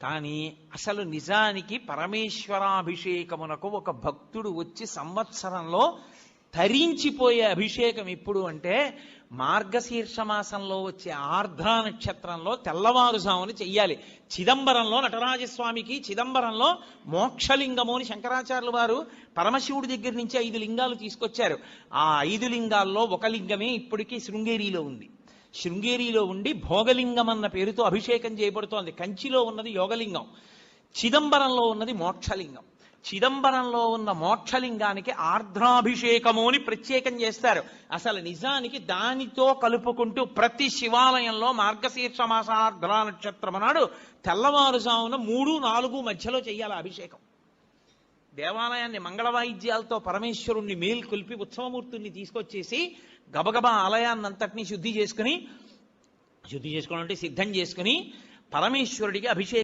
కానీ అసలు నిజానికి పరమేశ్వరాభిషేకమునకు ఒక భక్తుడు వచ్చి సంవత్సరంలో తరించిపోయే అభిషేకం ఎప్పుడు అంటే మార్గశీర్ష మాసంలో వచ్చే ఆర్ద్రా నక్షత్రంలో తెల్లవారుజామున చెయ్యాలి. చిదంబరంలో నటరాజస్వామికి చిదంబరంలో మోక్షలింగము అని శంకరాచార్యులు వారు పరమశివుడి దగ్గర నుంచి 5 లింగాలు తీసుకొచ్చారు. ఆ 5 లింగాల్లో ఒక లింగమే ఇప్పటికీ శృంగేరిలో ఉంది. శృంగేరిలో ఉండి భోగలింగం అన్న పేరుతో అభిషేకం చేయబడుతోంది. కంచిలో ఉన్నది యోగలింగం, చిదంబరంలో ఉన్నది మోక్షలింగం. చిదంబరంలో ఉన్న మోక్షలింగానికి ఆర్ద్రాభిషేకము అని ప్రత్యేకం చేస్తారు. అసలు నిజానికి దానితో కలుపుకుంటూ ప్రతి శివాలయంలో మార్గశీర్ష మాస ఆర్ద్రా నక్షత్రం నాడు తెల్లవారుజామున 3-4 మధ్యలో చెయ్యాలి అభిషేకం. దేవాలయాన్ని మంగళవాయిద్యాలతో పరమేశ్వరుణ్ణి మేల్కొల్పి ఉత్సవమూర్తుల్ని తీసుకొచ్చేసి గబగబా ఆలయాన్నంతటినీ శుద్ధి చేసుకోవడం అంటే సిద్ధం చేసుకుని పరమేశ్వరుడికి అభిషేకం